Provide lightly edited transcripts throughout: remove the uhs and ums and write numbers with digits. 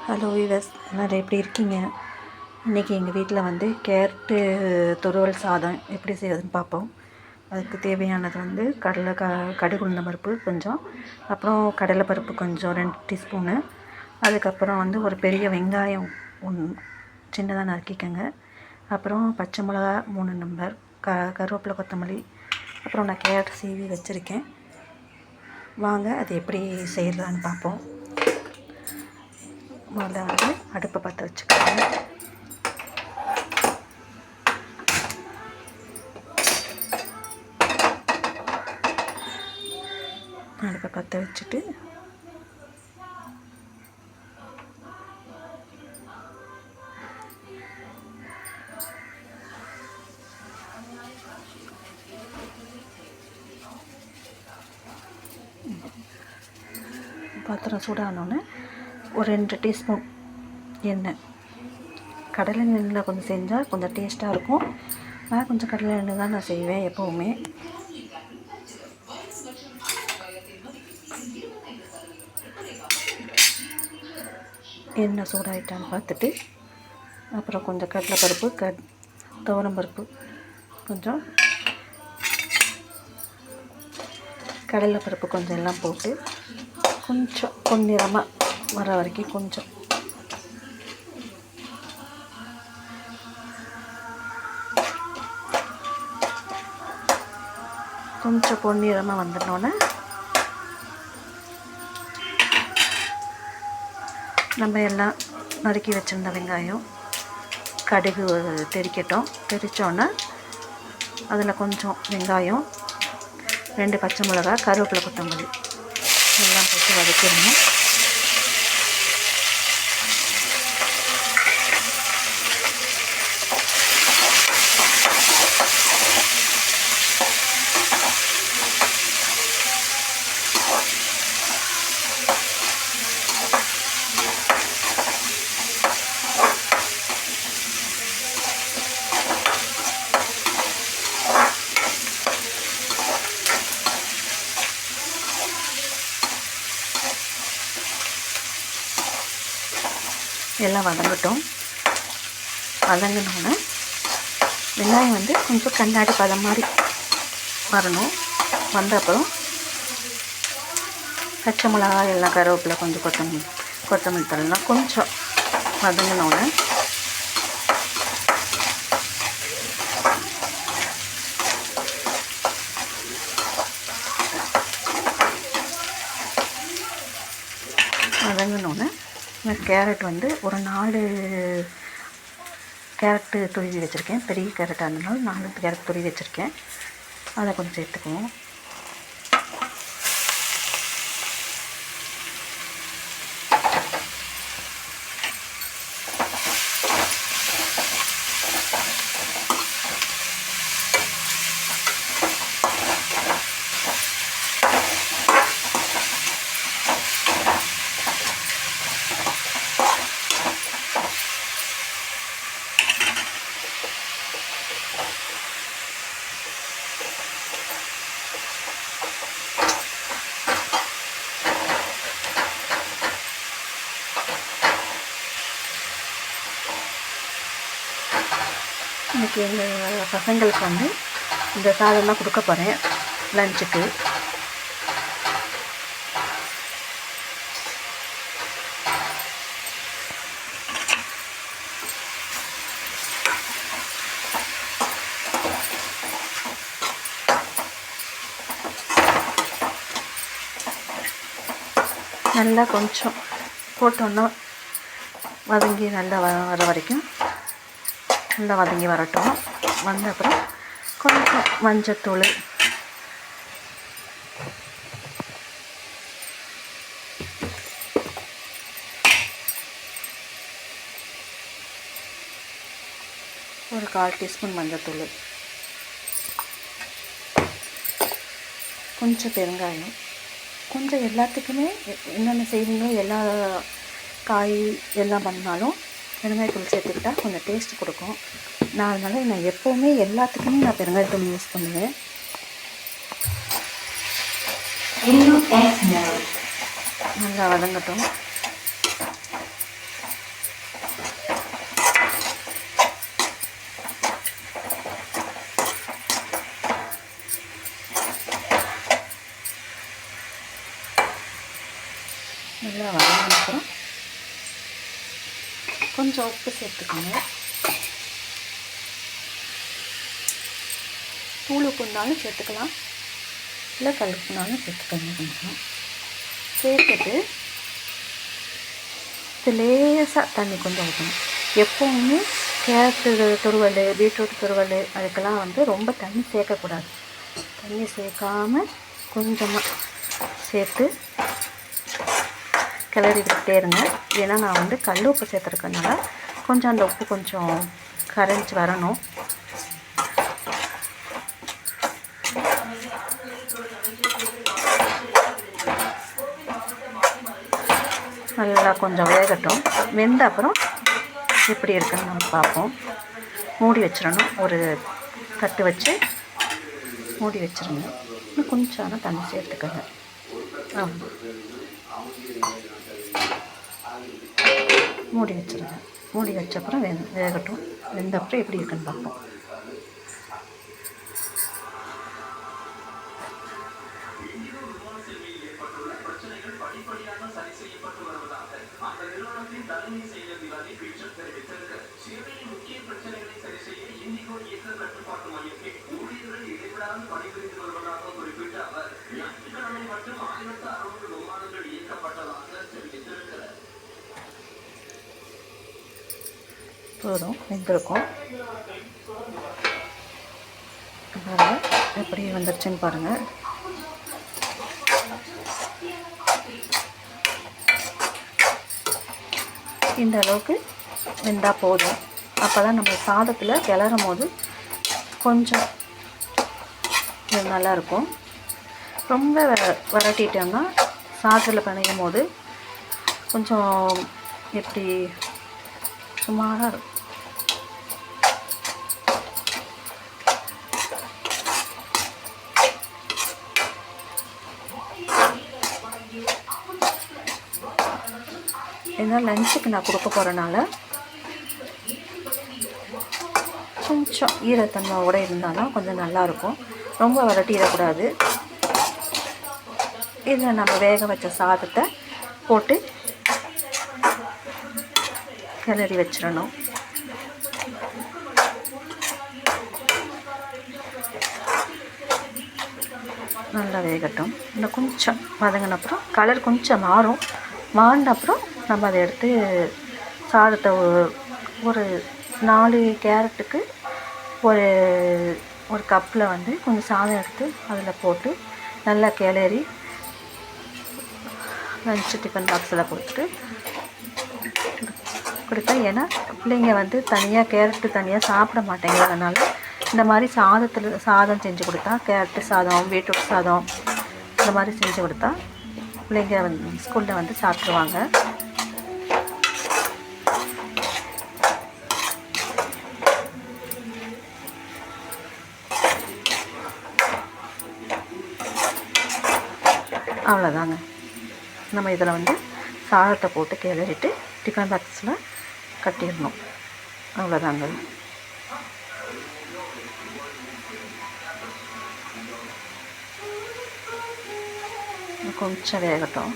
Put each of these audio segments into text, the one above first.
Hello viewers, எல்லோரும் எப்படி இருக்கீங்க? இன்றைக்கி எங்கள் வீட்டில் வந்து கேரட்டு துருவல் சாதம் எப்படி செய்வதுன்னு பார்ப்போம். அதுக்கு தேவையானது வந்து கடுகு உளுந்தம் பருப்பு கொஞ்சம், அப்புறம் கடலைப்பருப்பு கொஞ்சம் 2 டீஸ்பூனு, அதுக்கப்புறம் வந்து ஒரு பெரிய வெங்காயம் சின்னதாக நறுக்கிக்கங்க, அப்புறம் பச்சை மிளகா 3 நம்பர், கருவேப்பிலை கொத்தமல்லி, அப்புறம் நான் கேரட் சீவி வச்சுருக்கேன். வாங்க அது எப்படி செய்யலான்னு பார்ப்போம். முதல்ல வந்து அடுப்பை பற்ற வச்சுக்கோங்க. அடுப்பை பற்ற வச்சுட்டு பாத்திரம் சூடானோன்னே ஒரு 2 டீஸ்பூன் எண்ணெய், கடலை எண்ணெயில் கொஞ்சம் செஞ்சால் கொஞ்சம் டேஸ்ட்டாக இருக்கும். நான் கொஞ்சம் கடலை எண்ணெய் தான் நான் செய்வேன் எப்போவுமே. எண்ணெய் சூடாகிட்டான்னு பார்த்துட்டு அப்புறம் கொஞ்சம் கடலைப்பருப்பு, துவரம்பருப்பு, கொஞ்சம் கடலைப்பருப்பு கொஞ்சம் எல்லாம் போட்டு கொஞ்சம் பொன்னிறமாக வர வரைக்கும் கொஞ்சம் பொன்னிறமாக வந்துடனோன்னே நம்ம எல்லாம் நறுக்கி வச்சுருந்த வெங்காயம், கடுகு தெரித்தோன்னே அதில் கொஞ்சம் வெங்காயம், 2 பச்சை மிளகா, கருவேப்பிலை கொத்தமல்லி எல்லாம் போட்டு வதக்கிடணும். எல்லாம் வதங்கினோன்னே வெங்காயம் வந்து கொஞ்சம் கண்ணாடி பதம் மாதிரி வரணும். வந்த அப்புறம் பச்சை மிளகா எல்லாம் கருவேப்பிலை கொஞ்சம் கொத்தமல்லி தரலாம் கொஞ்சம் வதங்கினோன்னே கேரட் வந்து ஒரு 4 கேரட்டு துருவி வச்சுருக்கேன். பெரிய கேரட்டாக இருந்தாலும் 4 கேரட் துருவி வச்சுருக்கேன். அதை கொஞ்சம் சேர்த்துக்குவோம். இன்றைக்கி எங்கள் பசங்களுக்கு வந்து இந்த சாதம்லாம் கொடுக்க போகிறேன் லஞ்சுக்கு. நல்லா கொஞ்சம் போட்டோன்னா வதங்கி நல்லா வர வரைக்கும் நல்லா வதங்கி வரட்டும். வந்த அப்புறம் கொஞ்சம் மஞ்சத்தூள், ஒரு 1/4 டீஸ்பூன் மஞ்சத்தூள், கொஞ்சம் பெருங்காயம், கொஞ்சம் எல்லாத்துக்குமே என்னென்ன செய்வீங்களோ எல்லா காய் எல்லாம் பண்ணாலும் பெருங்காயத்தூள் சேர்த்துக்கிட்டால் கொஞ்சம் டேஸ்ட் கொடுக்கும். அதனால் நான் எப்போவுமே எல்லாத்துக்குமே நான் பெருங்காயத்தூள் யூஸ் பண்ணுவேன். நல்லா வதங்கட்டும். கொஞ்சம் உப்பு சேர்த்துக்கோங்க. தூள் உப்புனாலும் சேர்த்துக்கலாம், இல்லை கல் உப்புனாலும் சேர்த்துக்கோங்க. கொஞ்சம் சேர்த்துட்டு லேசாக தண்ணி கொஞ்சம் ஊற்றணும். எப்போவுமே கேரட்டு துருவல், பீட்ரூட் துருவல் அதுக்கெல்லாம் ரொம்ப தண்ணி சேர்க்கக்கூடாது. தண்ணி சேர்க்காமல் கொஞ்சமாக சேர்த்து கிளறிக்கிட்டே இருங்க. ஏன்னா நான் கல் உப்பு சேர்த்துருக்கனால கொஞ்சம் அந்த உப்பு கொஞ்சம் கரைஞ்சி வரணும். நல்லா கொஞ்சம் வேகட்டும். வெந்த அப்புறம் எப்படி இருக்குன்னு நம்ம பார்ப்போம். மூடி வச்சிடணும். ஒரு தட்டு வச்சு மூடி வச்சிருங்க. இன்னும் கொஞ்சம் தண்ணி சேர்த்துக்கோங்க. மூடி வச்சிருங்க. மூடி வச்ச அப்புறம் வேகட்டும். வெந்த அப்புறம் எப்படி இருக்குன்னு பார்ப்போம். போதும், வெந்திருக்கும். பாருங்கள் எப்படி வந்துருச்சுன்னு பாருங்கள். இந்த அளவுக்கு வெந்தால் போதும். அப்போ தான் நம்ம சாதத்தில் கிளறும் போது கொஞ்சம் நல்லாயிருக்கும். ரொம்ப வரட்டிட்டோம்னா சாதத்தில் பிணையும் போது கொஞ்சம் எப்படி சுமாராக இருக்கும். ஏன்னா லஞ்சுக்கு நான் கொடுக்க போகிறனால கொஞ்சம் ஈரத்தன்மையோடு இருந்தால் தான் கொஞ்சம் நல்லாயிருக்கும். ரொம்ப வரட்டிடக்கூடாது. இதில் நம்ம வேக வச்ச சாதத்தை போட்டு கிளறி வச்சிடணும். நல்லா வேகட்டும். இன்னும் கொஞ்சம் வதங்கின அப்புறம் கலர் கொஞ்சம் மாறின அப்புறம் நம்ம அதை எடுத்து சாதத்தை ஒரு 4 கேரட்டுக்கு ஒரு கப்பில் கொஞ்சம் சாதம் எடுத்து அதில் போட்டு நல்லா கிளறி லஞ்சு டிஃபன் பாக்ஸில் கொடுத்தா. ஏன்னா பிள்ளைங்க தனியாக கேரட்டு தனியாக சாப்பிட மாட்டேங்க. அதனால் இந்த மாதிரி சாதம் செஞ்சு கொடுத்தா, கேரட்டு சாதம், பீட்ரூட் சாதம் இந்த மாதிரி செஞ்சு கொடுத்தா பிள்ளைங்க ஸ்கூலில் சாப்பிட்ருவாங்க. அவ்வளோதாங்க. நம்ம இதில் சாதத்தை போட்டு கிளறிட்டு டிஃபன் பாக்ஸில் கட்டிடணும். அவ்வளோதாங்க. கொஞ்சம் வேகட்டும்.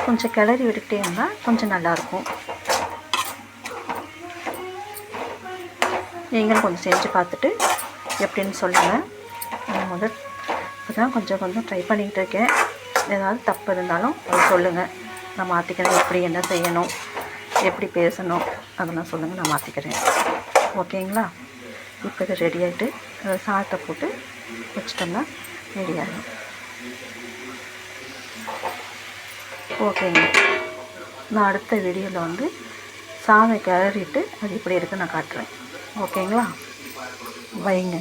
கொஞ்சம் கிளறி விட்டுட்டே இருந்தால் கொஞ்சம் நல்லாயிருக்கும். நீங்களும் கொஞ்சம் செஞ்சு பார்த்துட்டு எப்படின்னு சொல்லுங்கள். நான் இப்போ தான் கொஞ்சம் ட்ரை பண்ணிகிட்டு இருக்கேன். ஏதாவது தப்பு இருந்தாலும் அதை சொல்லுங்கள், நான் மாற்றிக்கிறேன். எப்படி என்ன செய்யணும், எப்படி பேசணும் அதெல்லாம் சொல்லுங்கள், நான் மாற்றிக்கிறேன். ஓகேங்களா? இப்போ இது ரெடி ஆகிட்டு சாதத்தை போட்டு வச்சிட்டோம்னா ரெடி ஆகிடும். ஓகேங்க. நான் அடுத்த வீடியோவில் சாதம் கிளறிட்டு அது இப்படி இருக்குன்னு நான் காட்டுறேன். ஓகேங்களா? வைங்க.